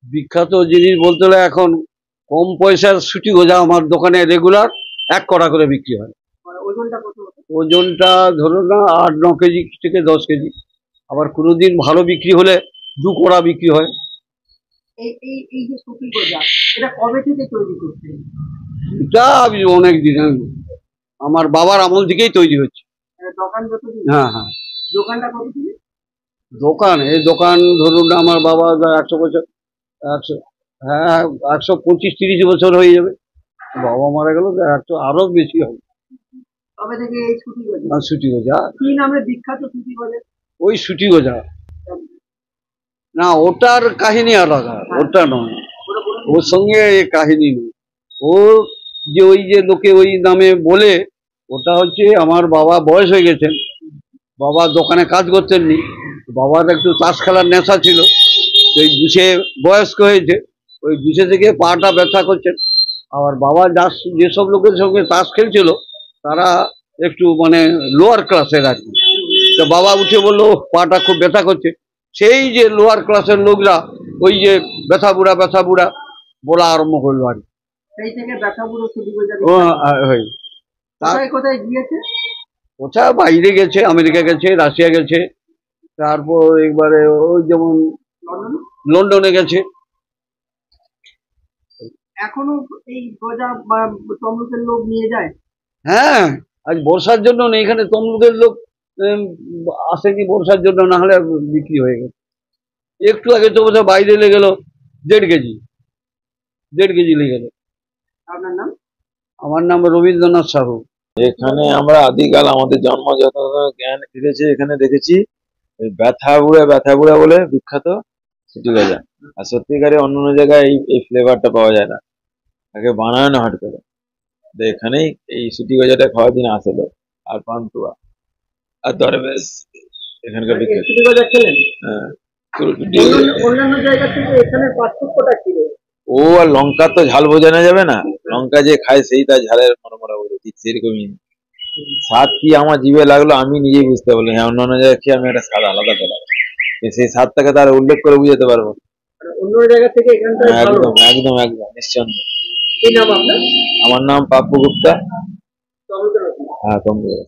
বিখ্যাত জিনিস বলতে হলে এখন কম পয়সার সুটি গোজা আমার দোকানে রেগুলার 1 কড়া করে বিক্রি হয়। মানে ওজনটা কত হতো? ওজনটা ধরুন না 8-9 কেজি থেকে 10 কেজি। আবার কোনোদিন ভালো বিক্রি হলে 2 কড়া বিক্রি হয়। এই যে সুতি গজা, এটা কবে থেকে তৈরি করছেন? এটা আমি অনেক দিন, আমার বাবার আমল থেকেই তৈরি হচ্ছে। দোকান যতদিন? হ্যাঁ হ্যাঁ। দোকানটা কত দিন? দোকান ধরুন না আমার বাবা 100 বছর, 100, হ্যাঁ 125-30 বছর হয়ে যাবে। বাবা মারা গেল তো একটু আরো বেশি হবে। কবে থেকে এই সুতি গজা? সুটি গোজা, কি নামে বিখ্যাত সুতি গজা? ওই সুটি গোজা না, ওটার কাহিনী আলাদা, ওটা নয়, ওর সঙ্গে এই কাহিনী নয়। ও যে ওই যে লোকে ওই নামে বলে, ওটা হচ্ছে আমার বাবা বয়স হয়ে গেছেন, বাবা দোকানে কাজ করতেন নি, বাবার একটু তাস খেলার নেশা ছিল, ওই বুঝে বয়স্ক হয়েছে, ওই বুঝে থেকে পাটা ব্যথা করছেন। আবার বাবা যেসব লোকের সঙ্গে তাস খেলছিল তারা একটু মানে লোয়ার ক্লাসের আর কি। তো বাবা উঠে বললো পাটা খুব ব্যথা করছে, সেই যে লোয়ার ক্লাসের লোকরা ওই যে ব্যথা বুড়া বলা আরম্ভ করলো আর কি। সেই থেকে ব্যথা বুড়ো সুতি গজা ও কোথায় কোথায় গিয়েছে? কোথায় বাইরে গেছে, আমেরিকা গেছে, রাশিয়া গেছে, তারপর একবারে ওই যেমন লন্ডনে গেছে। এখনো এই গজা বা তমলুকের লোক নিয়ে যায়? হ্যাঁ, আজ বর্ষার জন্য নেই, এখানে তমলুকের লোক আসেনি বর্ষার জন্য, না হলে বিক্রি হয়ে গেছে। একটু আগে তো বোধহয় বাইরে লেগে গেল 1.5 কেজি লেগে গেল। আপনার নাম? আমার নাম রবীন্দ্রনাথ সাহু। এখানে আমরা আদিকাল আমাদের জন্ম যত জ্ঞান ফিরেছে এখানে দেখেছি ওই ব্যথা বুড়া বলে বিখ্যাত সুটি গজা। আর সত্যিকারে অন্য অন্য জায়গায় এই ফ্লেভারটা পাওয়া যায় না, তাকে বানায় না হাট করে। তো এখানেই এই সুটি গজাটা খাওয়ার দিন আসে লোক, আর পান্তুয়া আর দরবেশ এখানকার বিখ্যাত। সুতি গজা খেলেন? হ্যাঁ, অন্যান্য জায়গা থেকে এখানে পার্থক্যটা কি? ও আর লঙ্কা তো ঝাল বোঝানো যাবে না, লঙ্কা যে খায় সেই তার ঝালের মরমরা বোঝে, ঠিক সেরকমই স্বাদ কি আমার জিভে লাগলো আমি নিজেই বুঝতে পারলাম। হ্যাঁ, অন্যান্য জায়গায় খেয়ে আমি একটা স্বাদ আলাদা পেলাম, সেই স্বাদটাকে তার উল্লেখ করে বুঝাতে পারবো। অন্য জায়গা থেকে এখানটা একদম একদম একদম নিশ্চন্দ্র। কি নাম আপনার? আমার নাম পাপ্পু গুপ্তা। হ্যাঁ, তমলুক।